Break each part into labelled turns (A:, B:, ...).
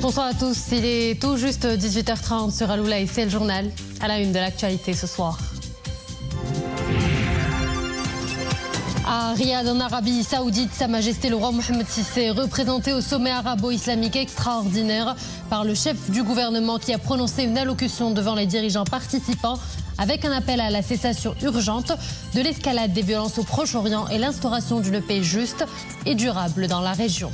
A: Bonsoir à tous, il est tout juste 18h30 sur Aloula et c'est le journal à la une de l'actualité ce soir. À Riyad, en Arabie Saoudite, Sa Majesté le roi Mohammed VI est représenté au sommet arabo-islamique extraordinaire par le chef du gouvernement qui a prononcé une allocution devant les dirigeants participants avec un appel à la cessation urgente de l'escalade des violences au Proche-Orient et l'instauration d'une paix juste et durable dans la région.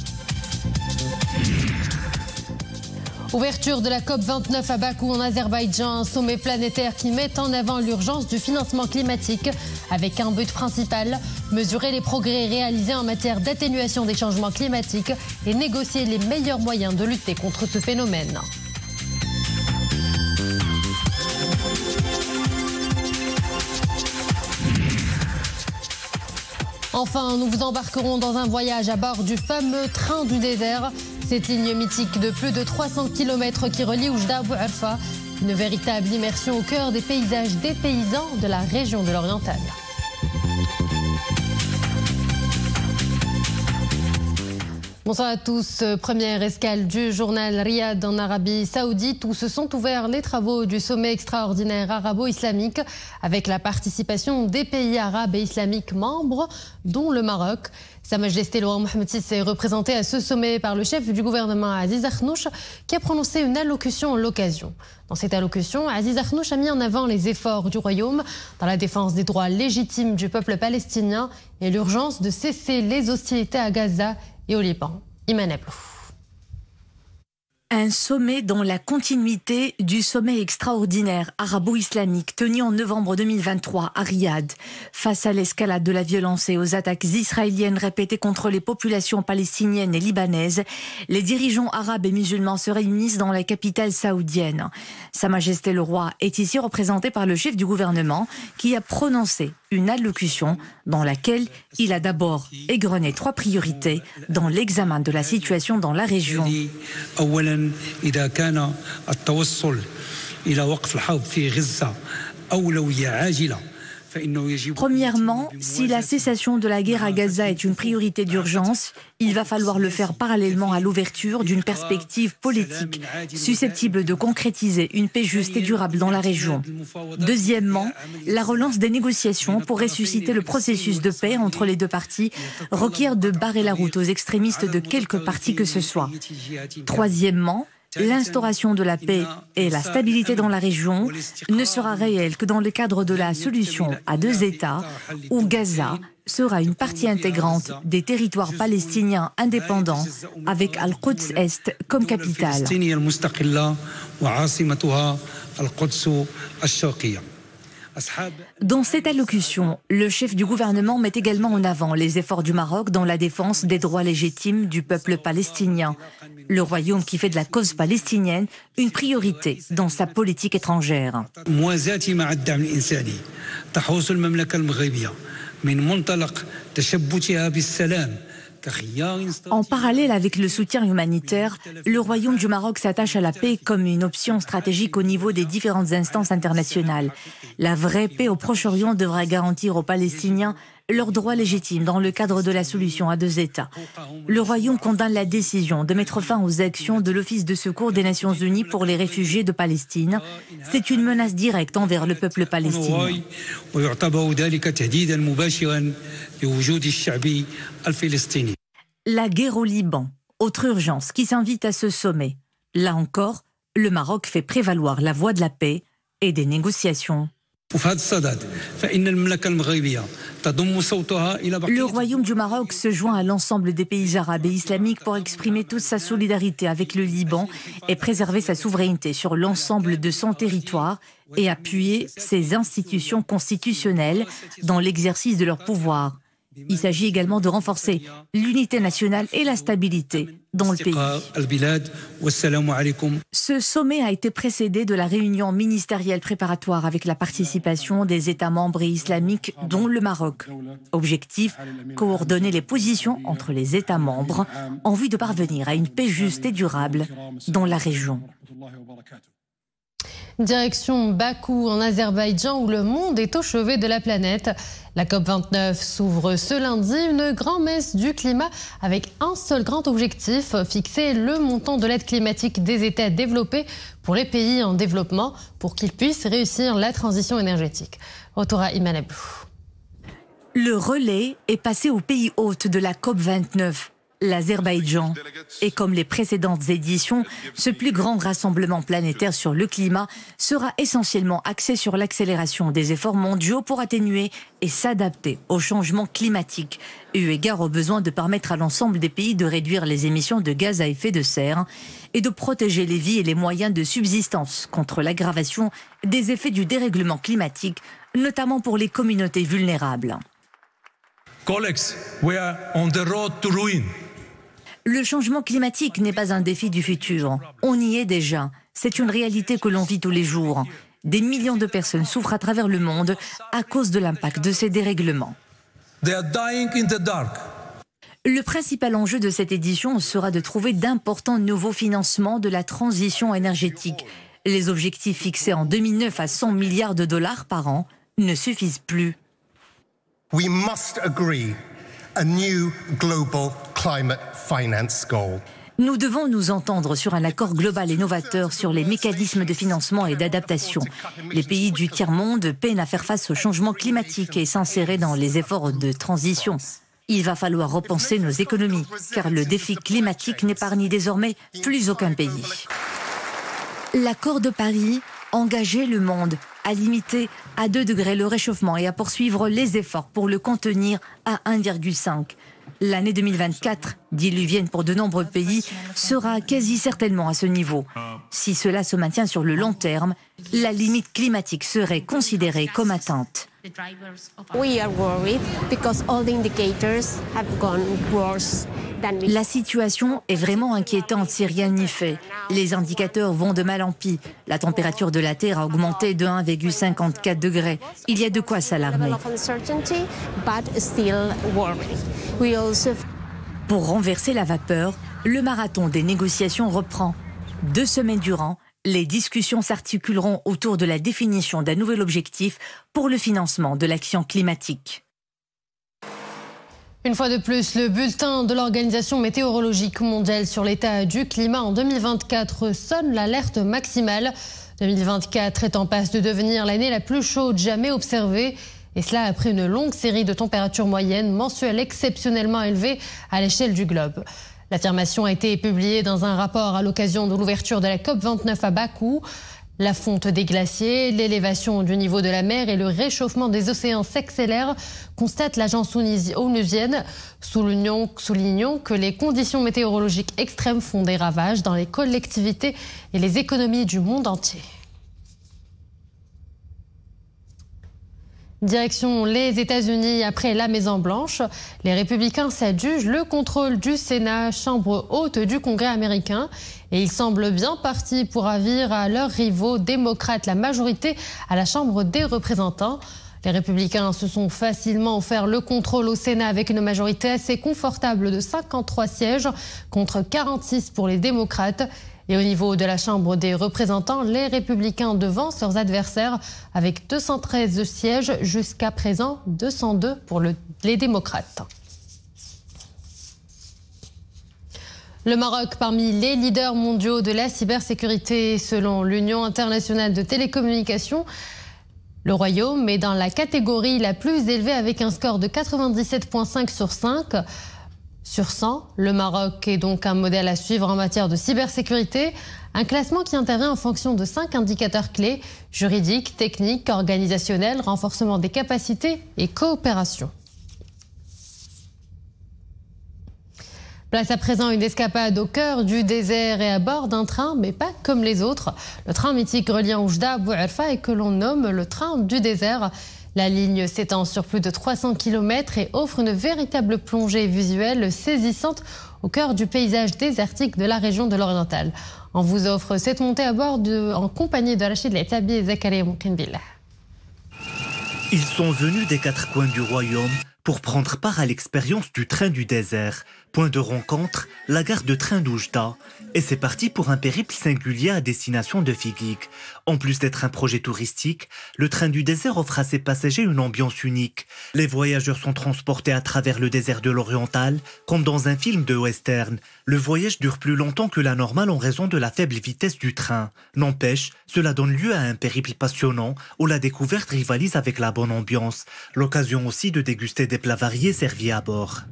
A: Ouverture de la COP29 à Bakou en Azerbaïdjan, un sommet planétaire qui met en avant l'urgence du financement climatique avec un but principal, mesurer les progrès réalisés en matière d'atténuation des changements climatiques et négocier les meilleurs moyens de lutter contre ce phénomène. Enfin, nous vous embarquerons dans un voyage à bord du fameux train du désert. Cette ligne mythique de plus de 300 km qui relie Oujda à Bouarfa. Une véritable immersion au cœur des paysages des paysans de la région de l'Oriental. Bonsoir à tous. Première escale du journal Riyad en Arabie Saoudite où se sont ouverts les travaux du sommet extraordinaire arabo-islamique avec la participation des pays arabes et islamiques membres, dont le Maroc. Sa Majesté le roi Mohammed VI est représenté à ce sommet par le chef du gouvernement Aziz Akhnouch qui a prononcé une allocution à l'occasion. Dans cette allocution, Aziz Akhnouch a mis en avant les efforts du royaume dans la défense des droits légitimes du peuple palestinien et l'urgence de cesser les hostilités à Gaza et au Liban. Iman Ablou.
B: Un sommet dans la continuité du sommet extraordinaire arabo-islamique tenu en novembre 2023 à Riyad. Face à l'escalade de la violence et aux attaques israéliennes répétées contre les populations palestiniennes et libanaises, les dirigeants arabes et musulmans se réunissent dans la capitale saoudienne. Sa Majesté le roi est ici représenté par le chef du gouvernement qui a prononcé une allocution dans laquelle il a d'abord égrené 3 priorités dans l'examen de la situation dans la région.
C: إذا كان التوصل إلى وقف الحرب في غزة أولوية عاجلة.
B: Premièrement, si la cessation de la guerre à Gaza est une priorité d'urgence, il va falloir le faire parallèlement à l'ouverture d'une perspective politique susceptible de concrétiser une paix juste et durable dans la région. Deuxièmement, la relance des négociations pour ressusciter le processus de paix entre les deux parties requiert de barrer la route aux extrémistes de quelque parti que ce soit. Troisièmement, l'instauration de la paix et la stabilité dans la région ne sera réelle que dans le cadre de la solution à 2 États où Gaza sera une partie intégrante des territoires palestiniens indépendants avec Al-Quds Est comme capitale. Dans cette allocution, le chef du gouvernement met également en avant les efforts du Maroc dans la défense des droits légitimes du peuple palestinien. Le royaume qui fait de la cause palestinienne une priorité dans sa politique étrangère. En parallèle avec le soutien humanitaire, le Royaume du Maroc s'attache à la paix comme une option stratégique au niveau des différentes instances internationales. La vraie paix au Proche-Orient devra garantir aux Palestiniens leurs droits légitimes dans le cadre de la solution à 2 États. Le Royaume condamne la décision de mettre fin aux actions de l'Office de secours des Nations Unies pour les réfugiés de Palestine. C'est une menace directe envers le peuple palestinien. La guerre au Liban, autre urgence qui s'invite à ce sommet. Là encore, le Maroc fait prévaloir la voie de la paix et des négociations. Le Royaume du Maroc se joint à l'ensemble des pays arabes et islamiques pour exprimer toute sa solidarité avec le Liban et préserver sa souveraineté sur l'ensemble de son territoire et appuyer ses institutions constitutionnelles dans l'exercice de leur pouvoir. Il s'agit également de renforcer l'unité nationale et la stabilité dans le pays. Ce sommet a été précédé de la réunion ministérielle préparatoire avec la participation des États membres et islamiques, dont le Maroc. Objectif, coordonner les positions entre les États membres en vue de parvenir à une paix juste et durable dans la région.
A: Direction Bakou en Azerbaïdjan où le monde est au chevet de la planète. La COP29 s'ouvre ce lundi, une grand-messe du climat avec un seul grand objectif, fixer le montant de l'aide climatique des États développés pour les pays en développement pour qu'ils puissent réussir la transition énergétique. Retour à Iman Ablou.
B: Le relais est passé au pays hôte de la COP29. L'Azerbaïdjan. Et comme les précédentes éditions, ce plus grand rassemblement planétaire sur le climat sera essentiellement axé sur l'accélération des efforts mondiaux pour atténuer et s'adapter au changement climatique, eu égard au besoin de permettre à l'ensemble des pays de réduire les émissions de gaz à effet de serre et de protéger les vies et les moyens de subsistance contre l'aggravation des effets du dérèglement climatique, notamment pour les communautés vulnérables.
D: Colleagues, we are on the road to ruin.
B: Le changement climatique n'est pas un défi du futur. On y est déjà. C'est une réalité que l'on vit tous les jours. Des millions de personnes souffrent à travers le monde à cause de l'impact de ces dérèglements.
D: They are dying in the dark.
B: Le principal enjeu de cette édition sera de trouver d'importants nouveaux financements de la transition énergétique. Les objectifs fixés en 2009 à 100 milliards de dollars par an ne suffisent plus.
E: We must agree a new global climate finance goal.
B: Nous devons nous entendre sur un accord global et novateur sur les mécanismes de financement et d'adaptation. Les pays du tiers-monde peinent à faire face au changement climatique et s'insérer dans les efforts de transition. Il va falloir repenser nos économies, car le défi climatique n'épargne désormais plus aucun pays. L'accord de Paris engageait le monde à limiter à 2 degrés le réchauffement et à poursuivre les efforts pour le contenir à 1,5. L'année 2024, diluvienne pour de nombreux pays, sera quasi certainement à ce niveau. Si cela se maintient sur le long terme, la limite climatique serait considérée comme atteinte. La situation est vraiment inquiétante si rien n'y fait. Les indicateurs vont de mal en pis. La température de la Terre a augmenté de 1,54 degrés. Il y a de quoi s'alarmer. Pour renverser la vapeur, le marathon des négociations reprend. 2 semaines durant, les discussions s'articuleront autour de la définition d'un nouvel objectif pour le financement de l'action climatique.
A: Une fois de plus, le bulletin de l'Organisation météorologique mondiale sur l'état du climat en 2024 sonne l'alerte maximale. 2024 est en passe de devenir l'année la plus chaude jamais observée. Et cela après une longue série de températures moyennes mensuelles exceptionnellement élevées à l'échelle du globe. L'affirmation a été publiée dans un rapport à l'occasion de l'ouverture de la COP29 à Bakou. La fonte des glaciers, l'élévation du niveau de la mer et le réchauffement des océans s'accélèrent, constate l'agence onusienne, soulignant que les conditions météorologiques extrêmes font des ravages dans les collectivités et les économies du monde entier. Direction les États-Unis après la Maison-Blanche. Les républicains s'adjugent le contrôle du Sénat, chambre haute du Congrès américain. Et ils semblent bien partis pour ravir à leurs rivaux démocrates la majorité à la Chambre des représentants. Les républicains se sont facilement offert le contrôle au Sénat avec une majorité assez confortable de 53 sièges contre 46 pour les démocrates. Et au niveau de la Chambre des représentants, les républicains devancent leurs adversaires avec 213 sièges, jusqu'à présent 202 pour les démocrates. Le Maroc parmi les leaders mondiaux de la cybersécurité selon l'Union internationale de télécommunications. Le Royaume est dans la catégorie la plus élevée avec un score de 97,5 sur 5. Sur 100, le Maroc est donc un modèle à suivre en matière de cybersécurité, un classement qui intervient en fonction de 5 indicateurs clés, juridiques, techniques, organisationnels, renforcement des capacités et coopération. Place à présent une escapade au cœur du désert et à bord d'un train, mais pas comme les autres. Le train mythique reliant Oujda à Bouerfa et que l'on nomme le train du désert. La ligne s'étend sur plus de 300 km et offre une véritable plongée visuelle saisissante au cœur du paysage désertique de la région de l'Oriental. On vous offre cette montée à bord en compagnie de Rachid Leitabi et Zakaria Moukinbillah.
F: Ils sont venus des 4 coins du royaume pour prendre part à l'expérience du train du désert. Point de rencontre, la gare de train d'Oujda. Et c'est parti pour un périple singulier à destination de Figeac. En plus d'être un projet touristique, le train du désert offre à ses passagers une ambiance unique. Les voyageurs sont transportés à travers le désert de l'Oriental, comme dans un film de western. Le voyage dure plus longtemps que la normale en raison de la faible vitesse du train. N'empêche, cela donne lieu à un périple passionnant où la découverte rivalise avec la bonne ambiance. L'occasion aussi de déguster des plats variés servis à bord.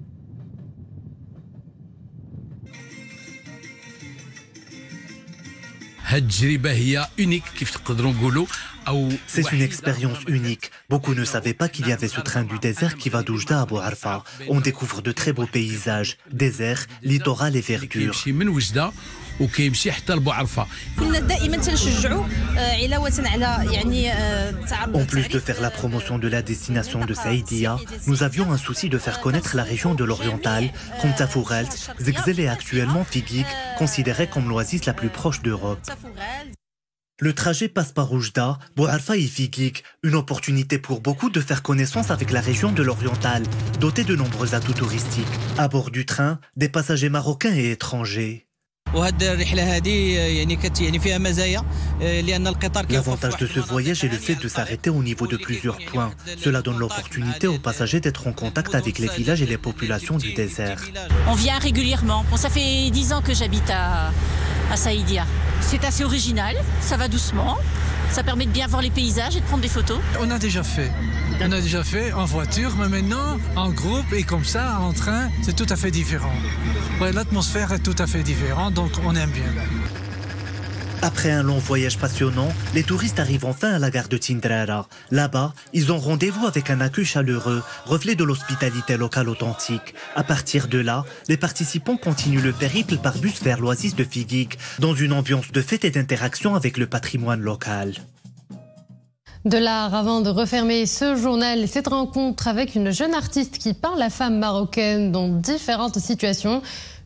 F: C'est une expérience unique. Beaucoup ne savaient pas qu'il y avait ce train du désert qui va d'Oujda à Bou Arfa. On découvre de très beaux paysages, désert, littoral et verdure. En plus de faire la promotion de la destination de Saïdia, nous avions un souci de faire connaître la région de l'Oriental, comme Tafourelt, Zegzel et actuellement Figeac, considérée comme l'oasis la plus proche d'Europe. Le trajet passe par Oujda, Bou Arfa et Figeac, une opportunité pour beaucoup de faire connaissance avec la région de l'Oriental, dotée de nombreux atouts touristiques. À bord du train, des passagers marocains et étrangers. L'avantage de ce voyage est le fait de s'arrêter au niveau de plusieurs points. Cela donne l'opportunité aux passagers d'être en contact avec les villages et les populations du désert.
G: On vient régulièrement. Bon, ça fait 10 ans que j'habite à Saïdia. C'est assez original, ça va doucement, ça permet de bien voir les paysages et de prendre des photos.
H: On a déjà fait en voiture, mais maintenant en groupe et comme ça, en train, c'est tout à fait différent. Ouais, l'atmosphère est tout à fait différente, donc on aime bien.
F: Après un long voyage passionnant, les touristes arrivent enfin à la gare de Tindrara. Là-bas, ils ont rendez-vous avec un accueil chaleureux, reflet de l'hospitalité locale authentique. À partir de là, les participants continuent le périple par bus vers l'oasis de Figeac, dans une ambiance de fête et d'interaction avec le patrimoine local.
A: De l'art avant de refermer ce journal, cette rencontre avec une jeune artiste qui peint la femme marocaine dans différentes situations.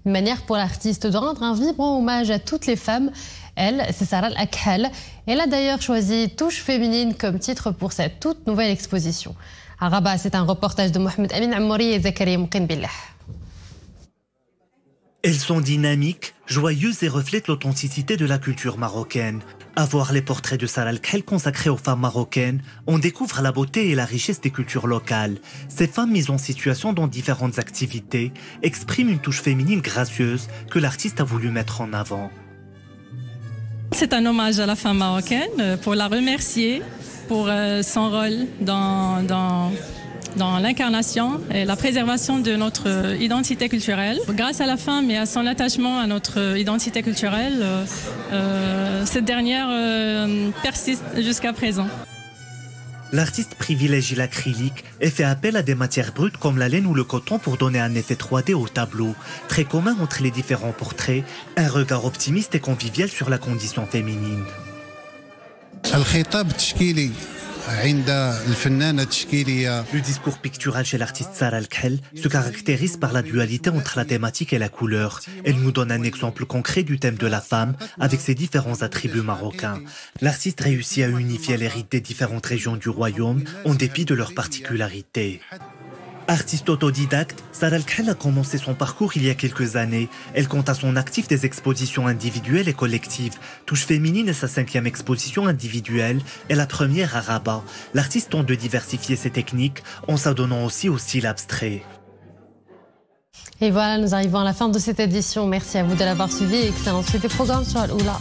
A: Une manière pour l'artiste de rendre un vibrant hommage à toutes les femmes. Elle, c'est Sarah Al-Akhal. Elle a d'ailleurs choisi Touche féminine comme titre pour cette toute nouvelle exposition. À Rabat, c'est un reportage de Mohamed Amin Ammouri et Zakaria Mouqin-Billah.
F: Elles sont dynamiques, joyeuses et reflètent l'authenticité de la culture marocaine. À voir les portraits de Sarah Al-Akhal consacrés aux femmes marocaines, on découvre la beauté et la richesse des cultures locales. Ces femmes mises en situation dans différentes activités expriment une touche féminine gracieuse que l'artiste a voulu mettre en avant.
I: C'est un hommage à la femme marocaine pour la remercier pour son rôle dans l'incarnation et la préservation de notre identité culturelle. Grâce à la femme et à son attachement à notre identité culturelle, cette dernière persiste jusqu'à présent.
F: L'artiste privilégie l'acrylique et fait appel à des matières brutes comme la laine ou le coton pour donner un effet 3D au tableau. Très commun entre les différents portraits, un regard optimiste et convivial sur la condition féminine. Le discours pictural chez l'artiste Sarah Al-Akhal se caractérise par la dualité entre la thématique et la couleur. Elle nous donne un exemple concret du thème de la femme avec ses différents attributs marocains. L'artiste réussit à unifier les rites des différentes régions du royaume en dépit de leurs particularités. Artiste autodidacte, Sarah Al-Akhal a commencé son parcours il y a quelques années. Elle compte à son actif des expositions individuelles et collectives. Touche féminine est sa 5e exposition individuelle et la première à Rabat. L'artiste tente de diversifier ses techniques en s'adonnant aussi au style abstrait.
A: Et voilà, nous arrivons à la fin de cette édition. Merci à vous de l'avoir suivi. Excellente suite des programmes sur Al-Oula.